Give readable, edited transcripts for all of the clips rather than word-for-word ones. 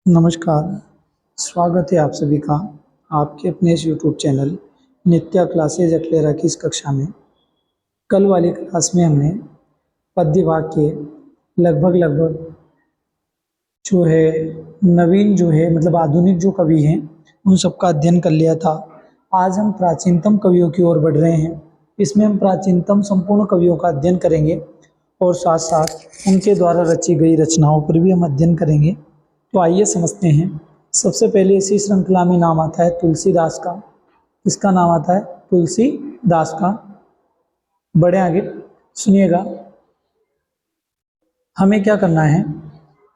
नमस्कार, स्वागत है आप सभी का आपके अपने इस यूट्यूब चैनल नित्या क्लासेज अकलेरा की इस कक्षा में। कल वाली क्लास में हमने पद्य वाक्य लगभग जो है नवीन जो है मतलब आधुनिक जो कवि हैं उन सब का अध्ययन कर लिया था। आज हम प्राचीनतम कवियों की ओर बढ़ रहे हैं। इसमें हम प्राचीनतम संपूर्ण कवियों का अध्ययन करेंगे और साथ साथ उनके द्वारा रची गई रचनाओं पर भी हम अध्ययन करेंगे। तो आइए समझते हैं। सबसे पहले इसी श्रृंखला में नाम आता है तुलसीदास का। किसका नाम आता है? तुलसीदास का। बढ़े आगे, सुनिएगा। हमें क्या करना है?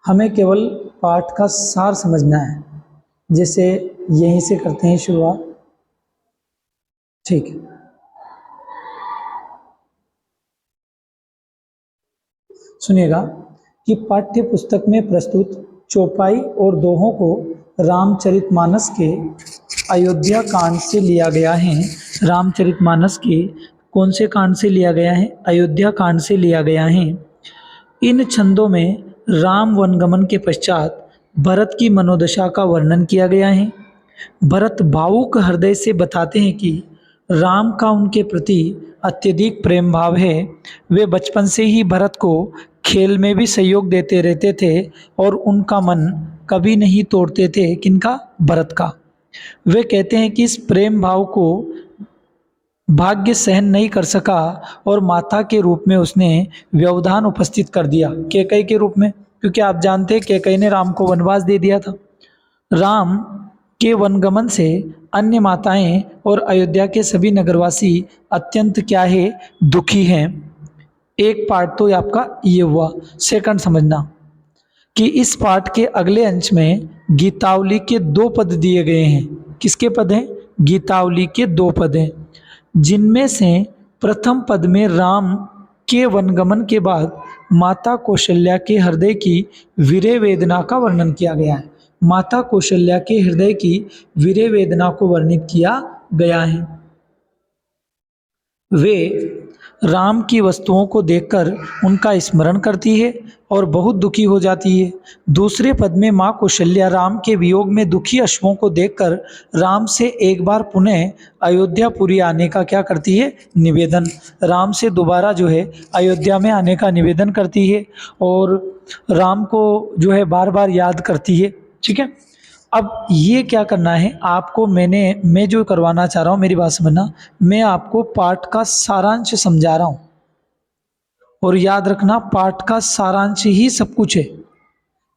हमें केवल पाठ का सार समझना है। जैसे यहीं से करते हैं शुरुआत, ठीक है। सुनिएगा कि पाठ्य पुस्तक में प्रस्तुत चौपाई और दोहों को रामचरितमानस के अयोध्या कांड से लिया गया है। रामचरितमानस के कौन से कांड से लिया गया है? अयोध्या कांड से लिया गया है। इन छंदों में राम वनगमन के पश्चात भरत की मनोदशा का वर्णन किया गया है। भरत भावुक हृदय से बताते हैं कि राम का उनके प्रति अत्यधिक प्रेम भाव है। वे बचपन से ही भरत को खेल में भी सहयोग देते रहते थे और उनका मन कभी नहीं तोड़ते थे। किनका? भरत का। वे कहते हैं कि इस प्रेम भाव को भाग्य सहन नहीं कर सका और माता के रूप में उसने व्यवधान उपस्थित कर दिया, कैकई के रूप में, क्योंकि आप जानते हैं कैकई ने राम को वनवास दे दिया था। राम के वनगमन से अन्य माताएं और अयोध्या के सभी नगरवासी अत्यंत क्या है? दुखी हैं। एक पार्ट तो आपका ये हुआ। सेकंड समझना कि इस पाठ के अगले अंश में गीतावली के 2 पद दिए गए हैं। किसके पद हैं? गीतावली के 2 पद हैं, जिनमें से प्रथम पद में राम के वनगमन के बाद माता कौशल्या के हृदय की विरह वेदना का वर्णन किया गया है। माता कौशल्या के हृदय की विरह वेदना को वर्णित किया गया है। वे राम की वस्तुओं को देखकर उनका स्मरण करती है और बहुत दुखी हो जाती है। दूसरे पद में माँ कौशल्या राम के वियोग में दुखी अश्वों को देखकर राम से एक बार पुनः अयोध्यापुरी आने का क्या करती है? निवेदन। राम से दोबारा जो है अयोध्या में आने का निवेदन करती है और राम को जो है बार बार याद करती है। ठीक है। अब ये क्या करना है आपको, मैं जो करवाना चाह रहा हूँ, मेरी बात समझना, मैं आपको पाठ का सारांश समझा रहा हूँ और याद रखना पाठ का सारांश ही सब कुछ है।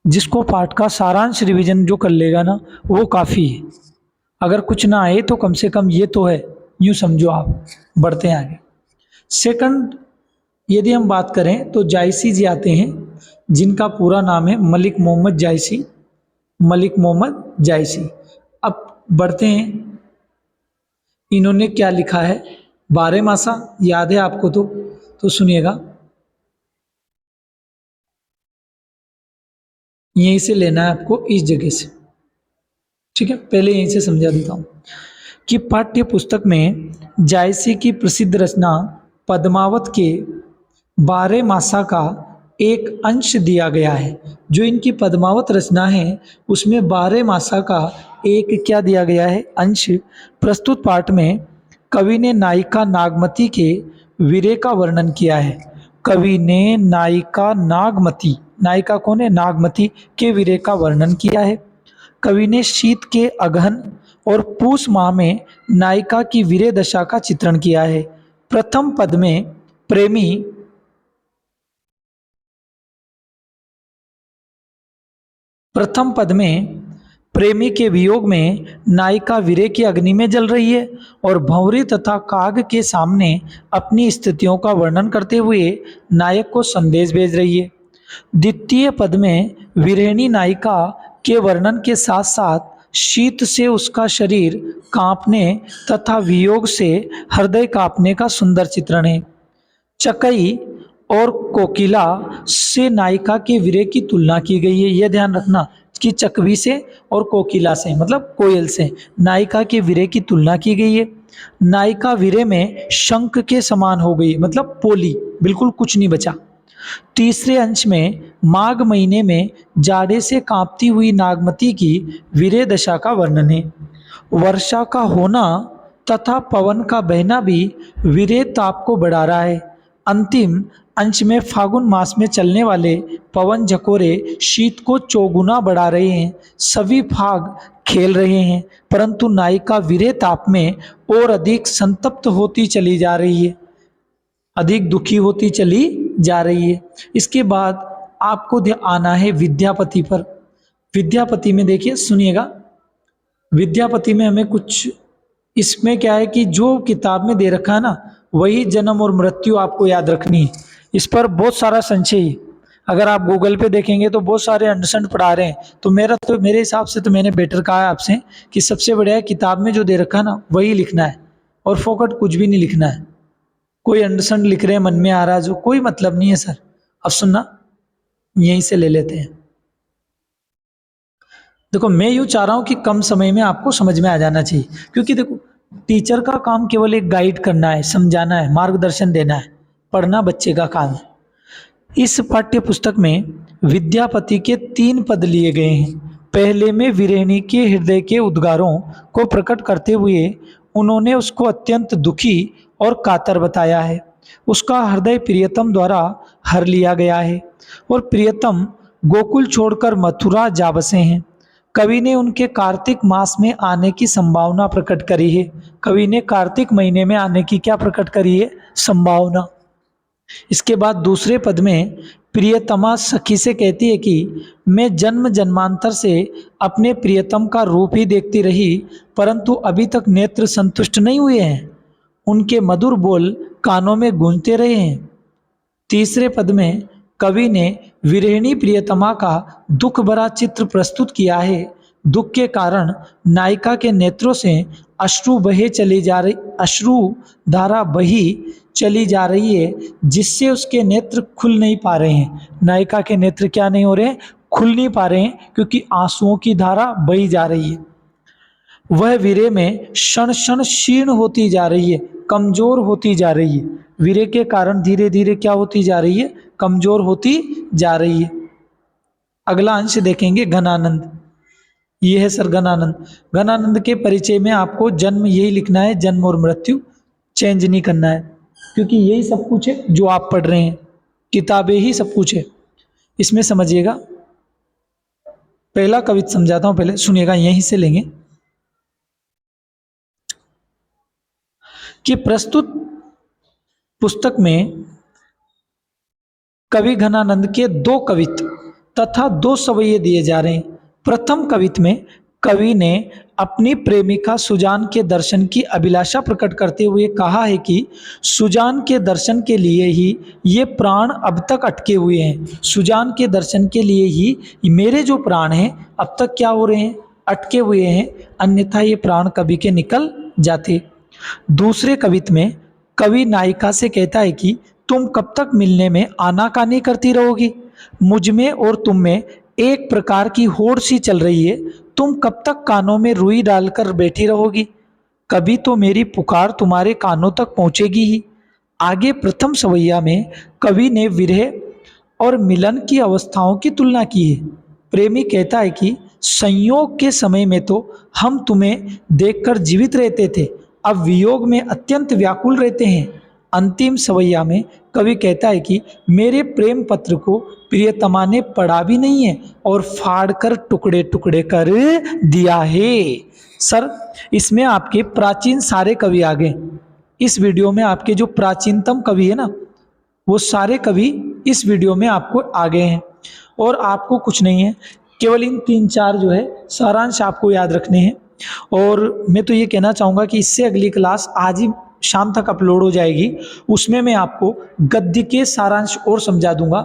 जिसको पाठ का सारांश रिवीजन जो कर लेगा ना वो काफ़ी है। अगर कुछ ना आए तो कम से कम ये तो है, यूँ समझो आप। बढ़ते हैं आगे। सेकंड, यदि हम बात करें तो जायसी जी आते हैं, जिनका पूरा नाम है मलिक मोहम्मद जायसी। मलिक मोहम्मद जायसी। अब बढ़ते हैं, इन्होंने क्या लिखा है? बारहमासा याद है आपको? तो सुनिएगा, यहीं से लेना है आपको, इस जगह से। ठीक है, पहले यहीं से समझा देता हूँ कि पाठ्य पुस्तक में जायसी की प्रसिद्ध रचना पद्मावत के बारहमासा का एक अंश दिया गया है। जो इनकी पद्मावत रचना है उसमें बारहमासा का एक क्या दिया गया है? अंश। प्रस्तुत पाठ में कवि ने नायिका नागमती के वीरे का वर्णन किया है। कवि ने नायिका नागमती, नायिका कौन है? नागमती के वीरे का वर्णन किया है। कवि ने शीत के अगहन और पूस माह में नायिका की वीरे दशा का चित्रण किया है। प्रथम पद में प्रेमी के वियोग में नायिका वीरे की अग्नि में जल रही है और भंवरी तथा काग के सामने अपनी स्थितियों का वर्णन करते हुए नायक को संदेश भेज रही है। द्वितीय पद में विरहिणी नायिका के वर्णन के साथ साथ शीत से उसका शरीर कांपने तथा वियोग से हृदय कांपने का सुंदर चित्रण है। चकई और कोकिला से नायिका के वीरे की तुलना की गई है। यह ध्यान रखना कि चकवी से और कोकिला से मतलब कोयल से नायिका के वीरे की तुलना की गई है। नायिका वीरे में शंख के समान हो गई, मतलब पोली, बिल्कुल कुछ नहीं बचा। तीसरे अंश में माघ महीने में जाड़े से कांपती हुई नागमती की विरह दशा का वर्णन है। वर्षा का होना तथा पवन का बहना भी विरह ताप को बढ़ा रहा है। अंतिम अंश में फागुन मास में चलने वाले पवन झकोरे शीत को चौगुना बढ़ा रहे हैं। सभी फाग खेल रहे हैं, परंतु नायिका विरह ताप में और अधिक संतप्त होती चली जा रही है, अधिक दुखी होती चली जा रही है। इसके बाद आपको आना है विद्यापति पर। विद्यापति में देखिए, सुनिएगा, विद्यापति में हमें कुछ, इसमें क्या है कि जो किताब में दे रखा है ना, वही जन्म और मृत्यु आपको याद रखनी है। इस पर बहुत सारा संशय है। अगर आप गूगल पे देखेंगे तो बहुत सारे अंडरस्टैंड पढ़ा रहे हैं, तो मेरे हिसाब से तो मैंने बेटर कहा है आपसे कि सबसे बढ़िया है किताब में जो दे रखा है ना वही लिखना है, और फोकट कुछ भी नहीं लिखना है। कोई अंडरस्टैंड लिख रहे हैं, मन में आ रहा है जो, कोई मतलब नहीं है सर। अब सुनना, यहीं से ले लेते हैं। देखो, मैं यूँ चाह रहा हूँ कि कम समय में आपको समझ में आ जाना चाहिए, क्योंकि देखो टीचर का काम केवल एक गाइड करना है, समझाना है, मार्गदर्शन देना है, पढ़ना बच्चे का काम है। इस पाठ्य पुस्तक में विद्यापति के 3 पद लिए गए हैं। पहले में विरहिणी के हृदय के उद्गारों को प्रकट करते हुए उन्होंने उसको अत्यंत दुखी और कातर बताया है। उसका हृदय प्रियतम द्वारा हर लिया गया है और प्रियतम गोकुल छोड़कर मथुरा जा बसे हैं। कवि ने उनके कार्तिक मास में आने की संभावना प्रकट करी है। कवि ने कार्तिक महीने में आने की क्या प्रकट करी है? संभावना। इसके बाद दूसरे पद में प्रियतमा सखी से कहती है कि मैं जन्म जन्मांतर से अपने प्रियतम का रूप ही देखती रही, परंतु अभी तक नेत्र संतुष्ट नहीं हुए हैं। उनके मधुर बोल कानों में गूंजते रहे हैं। तीसरे पद में कवि ने विरहिणी प्रियतमा का दुख भरा चित्र प्रस्तुत किया है। दुख के कारण नायिका के नेत्रों से अश्रु धारा बही चली जा रही है, जिससे उसके नेत्र खुल नहीं पा रहे हैं। नायिका के नेत्र क्या नहीं हो रहे हैं? खुल नहीं पा रहे हैं, क्योंकि आंसुओं की धारा बही जा रही है। वह विरह में क्षण क्षण क्षीण होती जा रही है, कमजोर होती जा रही है। विरह के कारण धीरे धीरे क्या होती जा रही है? कमजोर होती जा रही है। अगला अंश देखेंगे, घनानंद। ये है सर घनानंद। घनानंद के परिचय में आपको जन्म यही लिखना है, जन्म और मृत्यु चेंज नहीं करना है, क्योंकि यही सब कुछ है जो आप पढ़ रहे हैं, किताबें ही सब कुछ है। इसमें समझिएगा, पहला कविता समझाता हूं, पहले सुनिएगा, यहीं से लेंगे कि प्रस्तुत पुस्तक में कवि घनानंद के 2 कवित्व तथा 2 सवैये दिए जा रहे हैं। प्रथम कवित्व में कवि ने अपनी प्रेमिका सुजान के दर्शन की अभिलाषा प्रकट करते हुए कहा है कि सुजान के दर्शन के लिए ही ये प्राण अब तक अटके हुए हैं। सुजान के दर्शन के लिए ही मेरे जो प्राण हैं अब तक क्या हो रहे हैं? अटके हुए हैं, अन्यथा ये प्राण कवि के निकल जाते। दूसरे कवित्व में कवि नायिका से कहता है कि तुम कब तक मिलने में आनाकानी करती रहोगी? मुझ में और तुम में एक प्रकार की होड़ सी चल रही है। तुम कब तक कानों में रुई डालकर बैठी रहोगी? कभी तो मेरी पुकार तुम्हारे कानों तक पहुंचेगी ही। आगे प्रथम सवैया में कवि ने विरह और मिलन की अवस्थाओं की तुलना की है। प्रेमी कहता है कि संयोग के समय में तो हम तुम्हें देखकर जीवित रहते थे, अब वियोग में अत्यंत व्याकुल रहते हैं। अंतिम सवैया में कवि कहता है कि मेरे प्रेम पत्र को प्रियतमा ने पढ़ा भी नहीं है और फाड़ कर टुकड़े टुकड़े कर दिया है। सर, इसमें आपके प्राचीन सारे कवि आ गए। इस वीडियो में आपके जो प्राचीनतम कवि है ना, वो सारे कवि इस वीडियो में आपको आ गए हैं। और आपको कुछ नहीं है, केवल इन 3-4 जो है सारांश आपको याद रखने हैं। और मैं तो ये कहना चाहूँगा कि इससे अगली क्लास आज ही शाम तक अपलोड हो जाएगी, उसमें मैं आपको गद्य के सारांश और समझा दूंगा।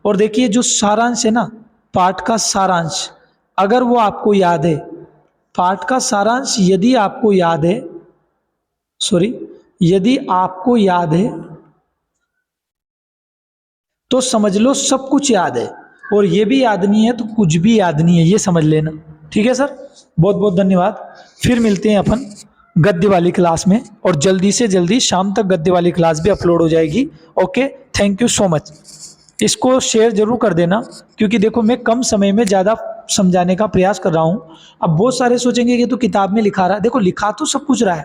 और देखिए, जो सारांश है ना, पाठ का सारांश, अगर वो आपको याद है, पाठ का सारांश यदि आपको याद है, यदि आपको याद है तो समझ लो सब कुछ याद है, और ये भी याद नहीं है तो कुछ भी याद नहीं है, ये समझ लेना। ठीक है सर, बहुत बहुत धन्यवाद। फिर मिलते हैं अपन गद्य वाली क्लास में, और जल्दी से जल्दी शाम तक गद्य वाली क्लास भी अपलोड हो जाएगी। Okay, thank you so much. इसको शेयर जरूर कर देना, क्योंकि देखो मैं कम समय में ज़्यादा समझाने का प्रयास कर रहा हूँ। अब बहुत सारे सोचेंगे कि तो किताब में लिखा रहा है, देखो लिखा तो सब कुछ रहा है,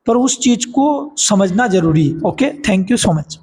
पर उस चीज़ को समझना जरूरी है। Okay, thank you so much.